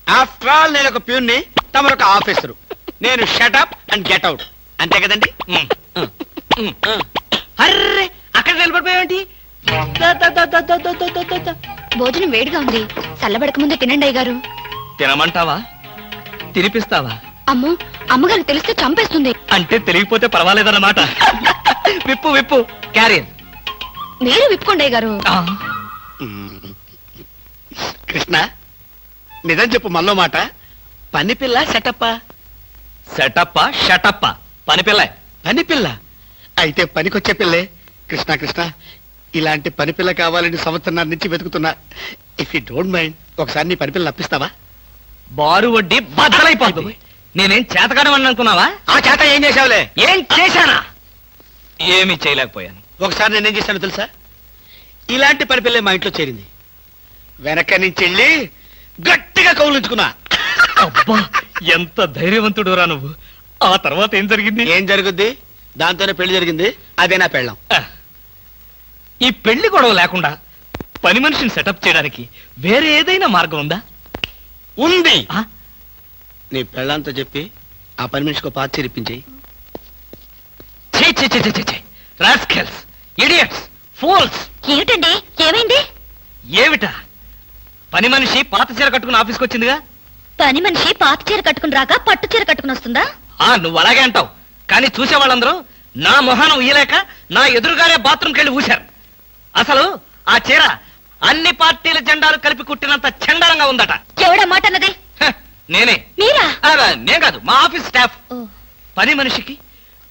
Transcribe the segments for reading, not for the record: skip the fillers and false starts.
After all నేను ఒక ప్యూన్ని, తమరొక officer. నేను షటప్ అండ్ గెట్ అవుట్, అంతే కదండి? అర్రే, అక్కడ నిలబడిపోయావేంటి? భోజనం వేడిగా ఉంది, చల్లబడక ముందే తినండి అయ్యగారు. తినమంటావా? తినిపిస్తావా? అమ్మో, అమ్మగారు తెలిస్తే చంపేస్తుంది. అంటే తెలియకపోతే పర్వాలేదన్నమాట. విప్పు విప్పు క్యారియర్. మీరు విప్పుకోండి అయ్యగారు. కృష్ణ, నిజం చెప్పు, మనలో మాట. పని పిల్ల సెటప్పా? సెటప్పా షటప్పా? పని పిల్ల. పని పిల్ల అయితే పనికొచ్చే పిల్లే. కృష్ణ కృష్ణ, ఇలాంటి పని పిల్ల కావాలని సంవత్సరం నుంచి వెతుకుతున్నా. ఇఫ్ యూ డోంట్ మైండ్, ఒకసారి నీ పని పిల్ల అప్పిస్తావా? బారు వడ్డీ బద్దలైపోతుంది. నేనేం చేతకాడమని అనుకున్నావా? ఆ చేత ఏం చేసావులే? ఏం చేశానా? ఏమీ చేయలేకపోయాను. ఒకసారి నేనేం చేశాను తెలుసా? ఇలాంటి పని పిల్లే మా ఇంట్లో చేరింది. వెనక నుంచి వెళ్ళి గట్టిగా కౌలించుకున్నా. అబ్బా, ఎంత ధైర్యవంతుడు రా నువ్వు. ఆ తర్వాత ఏం జరిగింది? ఏం జరుగుద్ది? దాంతోనే పెళ్లి జరిగింది. అదే నా పెళ్ళం. ఈ పెళ్లి గొడవ లేకుండా పని మనిషిని సెటప్ చేయడానికి వేరే ఏదైనా మార్గం ఉందా? ఉంది. నీ పెళ్ళంతో చెప్పి ఆ పని మనిషికి పాత చేరిపించేయి. Rascals, idiots, fools. ఏమిటండి, ఏమైంది? ఏమిటా? పని మనిషి పాత చీర కట్టుకుని ఆఫీస్కి వచ్చిందిగా. పని మనిషి పాత చీర కట్టుకుని రాక పట్టు చీర కట్టుకుని వస్తుందా? నువ్వు అలాగే అంటావు, కానీ చూసే వాళ్ళందరూ నా మొహానం ఊయలేక నా ఎదురుగానే బాత్రూమ్కి వెళ్ళి ఊశారు. అసలు ఆ చీర అన్ని పార్టీల జెండాలు కలిపి కుట్టినంత చండాలంగా ఉందట. ఎవడా మాట అన్నది? నేనే. మీరా? నేను కాదు, మా ఆఫీస్ స్టాఫ్. పని మనిషికి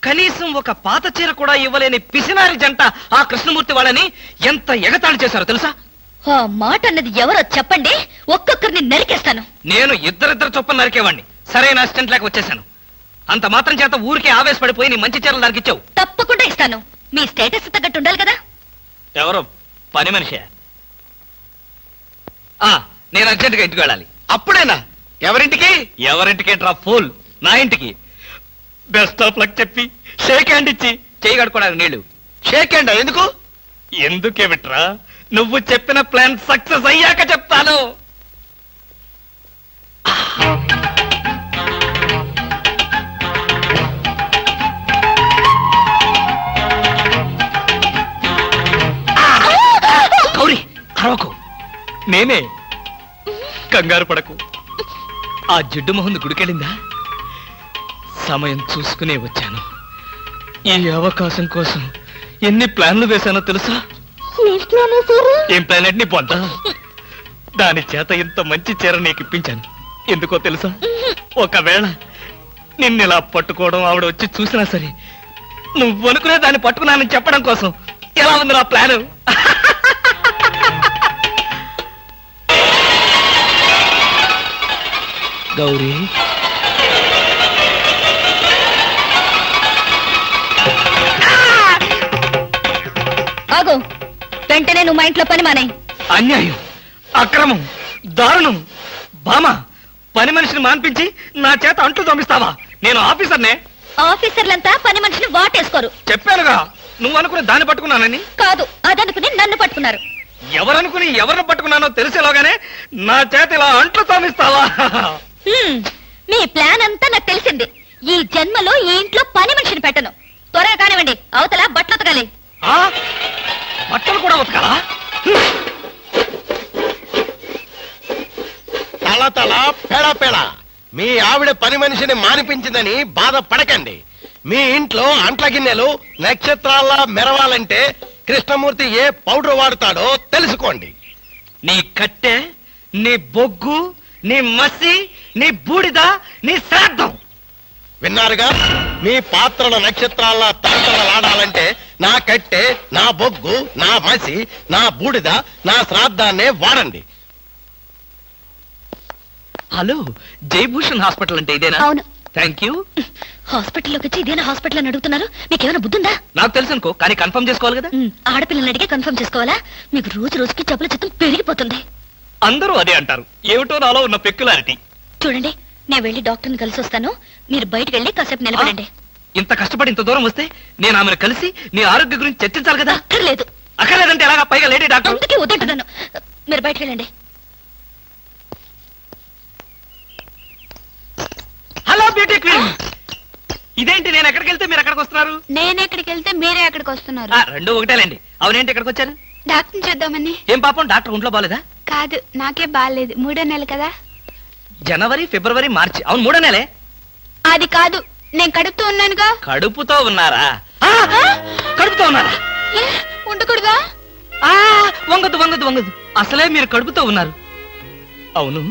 కనీసం ఒక పాత చీర కూడా ఇవ్వలేని పిసినారి జంట ఆ కృష్ణమూర్తి వాళ్ళని ఎంత ఎగతాళి చేశారో తెలుసా? ఆ మాట అన్నది ఎవరో చెప్పండి, ఒక్కొక్కరిని నరికేస్తాను. నేను ఇద్దరిద్దరు చొప్పున నరికేవాడిని. సరైన అసిస్టెంట్ లేక వచ్చేసాను. అంత మాత్రం చేత ఊరికే ఆవేశపడిపోయి నీ మంచి చీరలు నరికిచ్చావు. తప్పకుండా ఇస్తాను. మీ స్టేటస్ తగ్గట్టు ఉండాలి కదా. ఎవరో పని మనిషి. నేను అర్జెంట్గా ఇంటికి వెళ్ళాలి. అప్పుడేనా? ఎవరింటికి? ఎవరింటికి డ్రా ఫూల్, నా ఇంటికి. బెస్ట్ ఆఫ్ లక్ చెప్పి షేక్ హ్యాండ్ ఇచ్చి చేయి కడుకోవడానికి నీళ్లు. షేక్ హ్యాండ్ ఎందుకు? ఎందుకే విట్రా, నువ్వు చెప్పిన ప్లాన్ సక్సెస్ అయ్యాక చెప్తాను. గౌరీ, అరవకు. నేనే. కంగారు పడకు. ఆ జిడ్డు మొహంది గుడికెళ్ళిందా? సమయం చూసుకునే వచ్చాను. ఈ అవకాశం కోసం ఎన్ని ప్లాన్లు వేశానో తెలుసా? ఏం ప్లాన్ అంటే నీ పొంత. దాని చేత ఇంత మంచి చీర నీకు ఇప్పించాను. ఎందుకో తెలుసా? ఒకవేళ నిన్నిలా పట్టుకోవడం ఆవిడ వచ్చి చూసినా సరే నువ్వు అనుకునే దాన్ని పట్టుకున్నానని చెప్పడం కోసం. ఎలా ఉంది నా ప్లాను? గౌరీ, ఆగు. వెంటనే నువ్వు మా ఇంట్లో పని మానే. అన్యాయం, అక్రమం, దారుణం. బామా, పని మనిషిని మాన్పించి నా చేత అంట్లు తోమిస్తావా? నేను ఆఫీసర్నే. ఆఫీసర్లంతా పని మనిషిని వాటేసుకోరు. చెప్పానుగా, నువ్వు అనుకుని దాన్ని పట్టుకున్నానని. కాదు, అదనుకుని నన్ను పట్టుకున్నారు. ఎవరనుకుని ఎవరిని పట్టుకున్నానో తెలిసేలోగానే నా చేత ఇలా అంట్లు తోమిస్తావా? మీ ప్లాన్ అంతా నాకు తెలిసింది. ఈ జన్మలో ఈ ఇంట్లో పని మనిషిని పెట్టను. త్వరగా కానివ్వండి, అవతల బట్టలు ఉతకాలి. బట్టలు కూడా ఉతకాలా? తల తల పెడ పెడ. మీ ఆవిడ పని మనిషిని మానిపించిందని బాధపడకండి. మీ ఇంట్లో అంట్ల గిన్నెలు నక్షత్రాల్లా మెరవాలంటే కృష్ణమూర్తి ఏ పౌడర్ వాడతాడో తెలుసుకోండి. నీ కట్టె, నీ బొగ్గు, నీ మసి, నీ బూడిద, నీ శ్రాద్ధం. విన్నారుగా? మీ పాత్రల నక్షత్రాల్లా తలతలలాడాలంటే నా కట్టె, నా బొగ్గు, నా మసి, నా బూడిద, నా శ్రాద్ధాన్నే వాడండి. హలో, జయభూషణ్ హాస్పిటల్ అంటే ఇదేనా? అవును. Thank you. హాస్పిటల్లోకి వచ్చి ఇదేనా హాస్పిటల్ అని అడుగుతున్నారు? మీకేమైనా బుద్ధుందా? నాకు తెలుసు అనుకో, కానీ కన్ఫర్మ్ చేసుకోవాలి కదా. ఆడపిల్లని అడిగే కన్ఫర్మ్ చేసుకోవాలా? మీకు రోజు రోజుకి జబ్బుల చిత్తం పెరిగిపోతుంది. అందరూ అదే అంటారు. ఏమిటో నాలో ఉన్న పెక్యులారిటీ. చూడండి, నేను వెళ్ళి డాక్టర్ని కలిసి వస్తాను. మీరు బయటకు వెళ్ళి కాసేపు నిలబడండి. ఇంత కష్టపడి ఇంత దూరం వస్తే నేను ఆమెను కలిసి నీ ఆరోగ్య గురించి చర్చించాలి కదా. అక్కర్లేదు. అక్కర్లేదంటే ఎలాగా? పైగా లేడీ డాక్టర్. అందుకే వద్దంటున్నాను. మీరు బయటకు వెళ్ళండి. Beauty queen. ఇదేంటి, నేను ఎక్కడికి వెళ్తే మీరు ఎక్కడికి వస్తున్నారు? నేను ఎక్కడికి వెళ్తే మీరే ఎక్కడికి వస్తున్నారు. రెండు ఒకటేలేండి. అవునేంటి ఎక్కడికి వచ్చారు? డాక్టర్ చూద్దామని. ఏం పాపం, డాక్టర్ ఒంట్లో బాలేదా? కాదు, నాకే బాగాలేదు. 3వ నెల కదా. జనవరి, ఫిబ్రవరి, మార్చి. అవును 3వ నెలే. అది కాదు, నేను కడుపుతూ ఉన్నానుగా. కడుపుతో ఉన్నారా? కడుపుతో ఉన్నారా? ఉండకూడదా? వంగదు వంగదు వంగదు. అసలే మీరు కడుపుతో ఉన్నారు. అవును,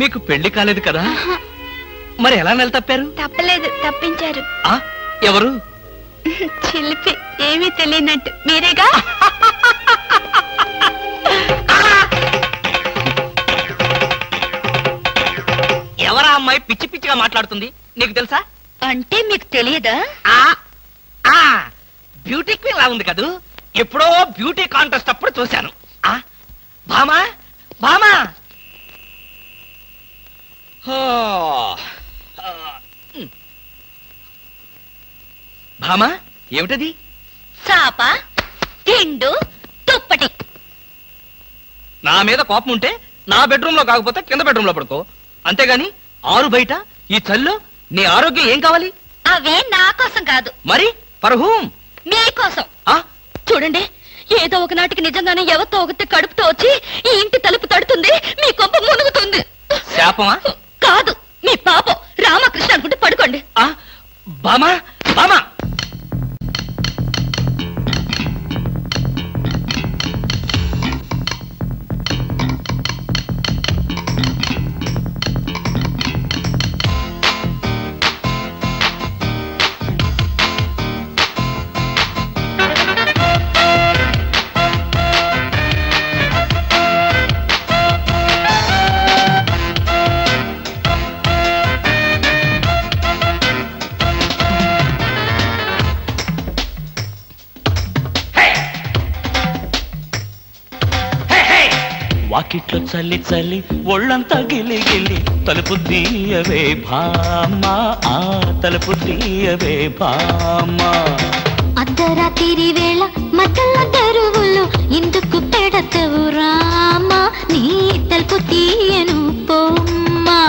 మీకు పెళ్లి కాలేదు కదా, మరి ఎలా నెల తప్పారు? తప్పలేదు, తప్పించారు. ఎవరు? చిలిపి, ఏమీ తెలియనట్టు. మీరేగా. ఎవరా అమ్మాయి పిచ్చి పిచ్చిగా మాట్లాడుతుంది? నీకు తెలుసా? అంటే మీకు తెలియదా? బ్యూటీ క్వీన్ లా ఉంది కదూ. ఎప్పుడో బ్యూటీ కాంటెస్ట్ అప్పుడు చూశాను. భామా భామా. భామా, ఏమిటది? చాప, తిండు, తుప్పటి. నా మీద కోపం ఉంటే నా బెడ్రూమ్ లో కాకపోతే కింద బెడ్రూమ్ లో పడుకో. అంతేగాని ఆరు బయట ఈ చల్లో నీ ఆరోగ్యం ఏం కావాలి? అవే నా కోసం కాదు. మరి ఫర్ హూమ్? మీకోసం. చూడండి, ఏదో ఒక నాటికి నిజంగానే ఎవరితో ఒకటి కడుపుతో వచ్చి ఈ ఇంటి తలుపు తడుతుంది, మీ కొంప మునుగుతుంది. శాపమా? కాదు, మీ పాపం. రామకృష్ణ అనుకుంటే పడుకోండి. బామా బామా. వాకిట్లో చల్లి చల్లి ఒళ్ళంతా గిలి గిలి తలుపు తీయవే భామా, తలుపు తీయవే భామా. అర్ధరాత్రి వేళ మధ్యల దరువులు ఎందుకు పెడతవు రామా, నీ తలుపు తీయను పోమ్మా.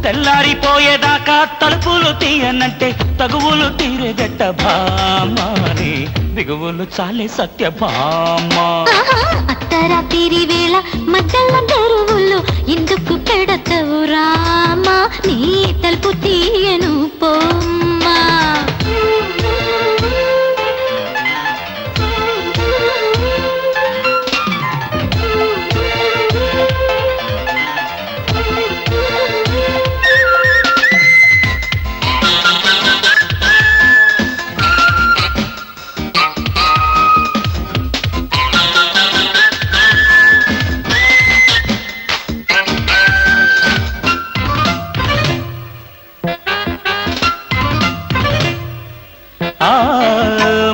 తెల్లారిపోయేదాకా తలుపులు తీయనంటే తగువులు తీరేగట్ట భామాని, దిగువులు చాలే సత్య భామా. అర్ధరాత్రి వేళ మధ్యల దరువులు ఎందుకు పెడతవు రామా, నీ తలుపు తీయను పోమ్మా.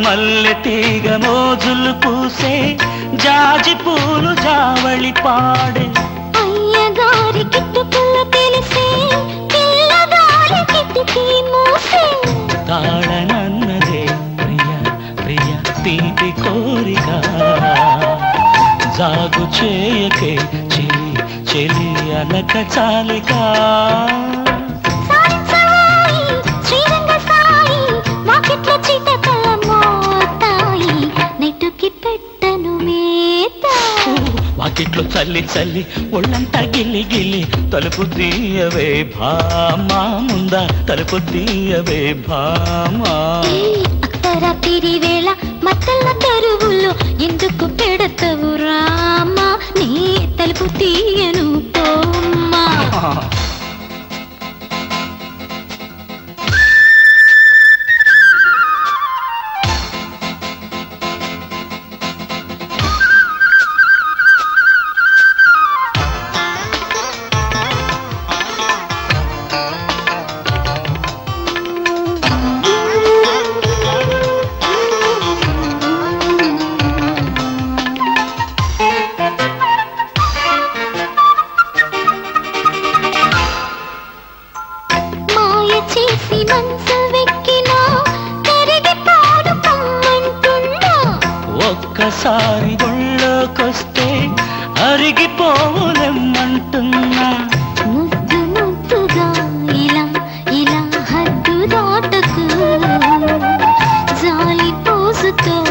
మల్లె తీగ మోజులు పూసే జాజి పూలు జావళి పాడే, అయ్యగారి కిట్టుకులు తెలిసే పిల్లగారి కిటికీ మూసే. తాళనన్నదే ప్రియ ప్రియ తీపి కోరిక, జాగు చేయకే చెలి చెలి అనక చాలిక. వాకిట్లో చల్లి చల్లి ఒళ్ళంతా గిల్లి గిల్లి తలుపు తీయవే భామా, ముందా తలుపు తీయవే భామా. అర్ధరాత్రి వేళ మత్తల తరువులో ఎందుకు పెడతవు రామా, నీ తలుపు తీయను పోమ్మా. ఒక్కసారి ఒళ్ళోకొస్తే అరిగిపోవులెమ్మంటున్నా.